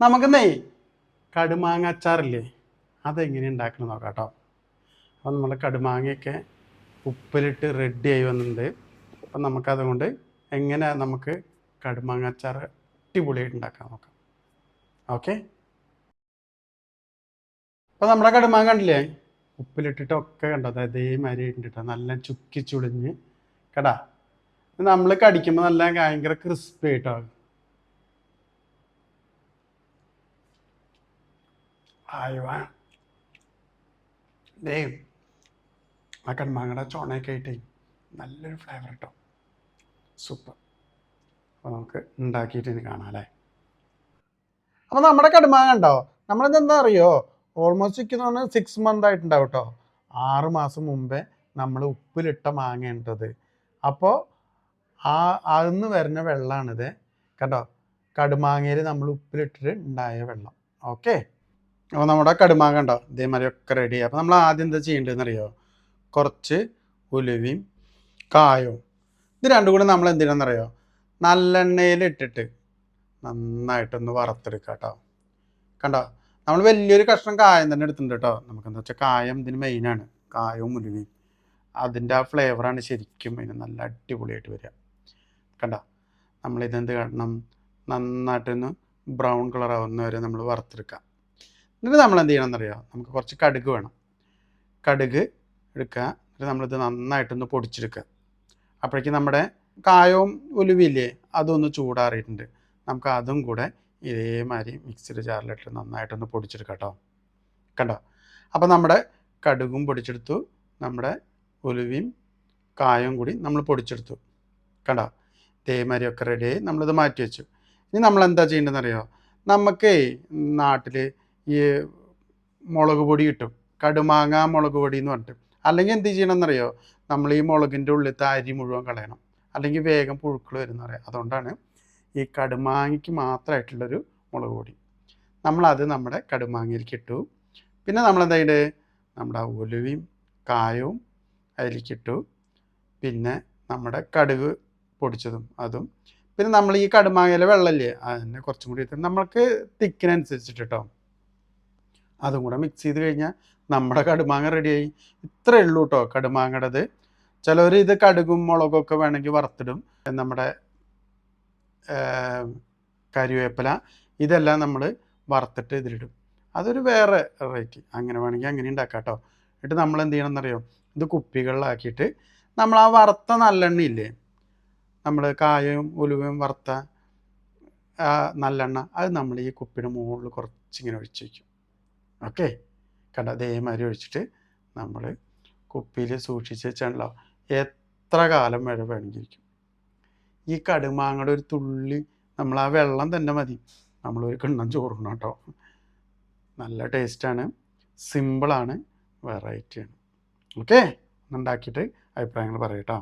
നമുക്കെന്നേ കടുമാങ്ങ അച്ചാറില്ലേ അതെങ്ങനെ ഉണ്ടാക്കണം നോക്കാം കേട്ടോ. അപ്പോൾ നമ്മൾ കടുമാങ്ങയൊക്കെ ഉപ്പിലിട്ട് റെഡി ആയി വന്നിട്ടുണ്ട്. അപ്പം നമുക്കതുകൊണ്ട് എങ്ങനെ നമുക്ക് കടുമാങ്ങ അച്ചാർ അടിപൊളിയായിട്ട് ഉണ്ടാക്കാൻ നോക്കാം. ഓക്കെ, അപ്പോൾ നമ്മുടെ കടുമാങ്ങ കണ്ടില്ലേ, ഉപ്പിലിട്ടിട്ടൊക്കെ കണ്ടോ, അതായത് ഇതേമാതിരി ഇട്ടിട്ടോ നല്ല ചുക്കി ചുളിഞ്ഞ് കേട്ടാ. നമ്മൾ കടിക്കുമ്പോൾ നല്ല ഭയങ്കര ക്രിസ്പി ആയിട്ടോ. ആയുവാ ദേ ആ കടുമാങ്ങയുടെ ചോണയൊക്കെ ആയിട്ടേ നല്ലൊരു ഫ്ലേവർ കേട്ടോ, സൂപ്പർ. അപ്പോൾ നമുക്ക് ഉണ്ടാക്കിയിട്ട് ഇനി കാണാം അല്ലേ. അപ്പോൾ നമ്മുടെ കടുമാങ്ങ ഉണ്ടോ, നമ്മളിതെന്താ അറിയോ, ഓൾമോസ്റ്റ് ഇരിക്കുന്ന 6 months ആയിട്ടുണ്ടാവും കേട്ടോ. 6 മാസം മുമ്പേ നമ്മൾ ഉപ്പിലിട്ട മാങ്ങേണ്ടത്. അപ്പോൾ അതിന്ന് വരുന്ന വെള്ളമാണിത് കേട്ടോ. കടുമാങ്ങയിൽ നമ്മൾ ഉപ്പിലിട്ടിട്ട് ഉണ്ടായ വെള്ളം. ഓക്കെ, അപ്പോൾ നമ്മുടെ കടുമാങ്ങ ഉണ്ടോ ഇതേമാതിരിയൊക്കെ റെഡി. അപ്പോൾ നമ്മൾ ആദ്യം എന്താ ചെയ്യേണ്ടതെന്ന് അറിയോ, കുറച്ച് ഉലുവയും കായവും ഇത് രണ്ടും കൂടി നമ്മൾ എന്ത് ചെയ്യണമെന്നറിയോ, നല്ലെണ്ണയിൽ ഇട്ടിട്ട് നന്നായിട്ടൊന്ന് വറുത്തെടുക്കുക കേട്ടോ. കണ്ടോ, നമ്മൾ വലിയൊരു കഷ്ണം കായം തന്നെ എടുത്തിട്ടുണ്ട് കേട്ടോ. നമുക്കെന്താ വെച്ചാൽ കായം ഇതിന് മെയിനാണ്, കായവും ഉലുവയും. അതിൻ്റെ ആ ഫ്ലേവറാണ് ശരിക്കും അതിന് നല്ല അടിപൊളിയായിട്ട് വരിക. കണ്ടോ, നമ്മളിതെന്ത് കാണണം, നന്നായിട്ടൊന്ന് ബ്രൗൺ കളർ ആവുന്ന വരെ നമ്മൾ വറുത്തെടുക്കുക. എന്നിട്ട് നമ്മൾ എന്ത് ചെയ്യണമെന്നറിയാം, നമുക്ക് കുറച്ച് കടുക് വേണം. കടുക് എടുക്കുക, എന്നിട്ട് നമ്മളിത് നന്നായിട്ടൊന്ന് പൊടിച്ചെടുക്കുക. അപ്പോഴേക്കും നമ്മുടെ കായവും ഉലുവില്ലേ അതൊന്ന് ചൂടാറിയിട്ടുണ്ട്. നമുക്ക് അതും കൂടെ ഇതേമാതിരി മിക്സിയുടെ ജാറിലിട്ട് നന്നായിട്ടൊന്ന് പൊടിച്ചെടുക്കാം കേട്ടോ. കണ്ടോ, അപ്പോൾ നമ്മുടെ കടുകും പൊടിച്ചെടുത്തു, നമ്മുടെ ഉലുവയും കായവും കൂടി നമ്മൾ പൊടിച്ചെടുത്തു. കണ്ടോ, ഇതേമാതിരിയൊക്കെ റെഡിയായി നമ്മളിത് മാറ്റി വെച്ചു. ഇനി നമ്മൾ എന്താ ചെയ്യേണ്ടതെന്ന് അറിയോ, നമുക്ക് നാട്ടിൽ ഈ മുളക് പൊടി കിട്ടും, കടുമാങ്ങ മുളക് പൊടി എന്ന് പറഞ്ഞിട്ട്. അല്ലെങ്കിൽ എന്ത് ചെയ്യണമെന്നറിയോ, നമ്മൾ ഈ മുളകിൻ്റെ ഉള്ളിലത്തെ അരി മുഴുവൻ കളയണം, അല്ലെങ്കിൽ വേഗം പുഴുക്കൾ വരുന്ന പറയാം. അതുകൊണ്ടാണ് ഈ കടുമാങ്ങയ്ക്ക് മാത്രമായിട്ടുള്ളൊരു മുളക് പൊടി. നമ്മളത് നമ്മുടെ കടുമാങ്ങയിലേക്ക് ഇട്ടു. പിന്നെ നമ്മളെന്താ ചെയ്യേണ്ടത്, നമ്മുടെ ഉലുവയും കായവും അതിലേക്ക് ഇട്ടു. പിന്നെ നമ്മുടെ കടുക് പൊടിച്ചതും അതും. പിന്നെ നമ്മൾ ഈ കടുമാങ്ങയിലെ വെള്ളമില്ലേ അതിനെ കുറച്ചും കൂടി ഇട്ട് നമ്മൾക്ക് തിക്കിനനുസരിച്ചിട്ട് കേട്ടോ അതും കൂടെ മിക്സ് ചെയ്ത് കഴിഞ്ഞാൽ നമ്മുടെ കടുമാങ്ങ റെഡിയായി. ഇത്രയേ ഉള്ളൂ കേട്ടോ കടുമാങ്ങയുടേത്. ചിലവർ ഇത് കടുകും മുളകൊക്കെ വേണമെങ്കിൽ വറുത്തിടും. നമ്മുടെ കറിവേപ്പില ഇതെല്ലാം നമ്മൾ വറുത്തിട്ട് ഇതിലിടും, അതൊരു വേറെ റേറ്റ്. അങ്ങനെ വേണമെങ്കിൽ അങ്ങനെ ഉണ്ടാക്കാം കേട്ടോ. എന്നിട്ട് നമ്മൾ എന്ത് ചെയ്യണമെന്നറിയോ, ഇത് കുപ്പികളിലാക്കിയിട്ട് നമ്മൾ ആ വറുത്ത നല്ലെണ്ണയില്ലേ, നമ്മൾ കായവും ഉലുവയും വറുത്ത നല്ലെണ്ണ അത് നമ്മൾ ഈ കുപ്പിയുടെ മുകളിൽ കുറച്ചിങ്ങനെ ഒഴിച്ച് വയ്ക്കും. ഓക്കെ, കണ്ട അതേമാതിരി ഒഴിച്ചിട്ട് നമ്മൾ കുപ്പിയിൽ സൂക്ഷിച്ച് വെച്ചാണല്ലോ എത്ര കാലം വരെ വേണമെങ്കിരിക്കും. ഈ കടുമാങ്ങയുടെ ഒരു തുള്ളി നമ്മൾ ആ വെള്ളം തന്നെ മതി നമ്മളൊരു കിണ്ണം ചോറുണ്ണ കേട്ടോ. നല്ല ടേസ്റ്റാണ്, സിമ്പിളാണ്, വെറൈറ്റിയാണ്. ഓക്കെ, ഉണ്ടാക്കിയിട്ട് അഭിപ്രായങ്ങൾ പറയട്ടോ.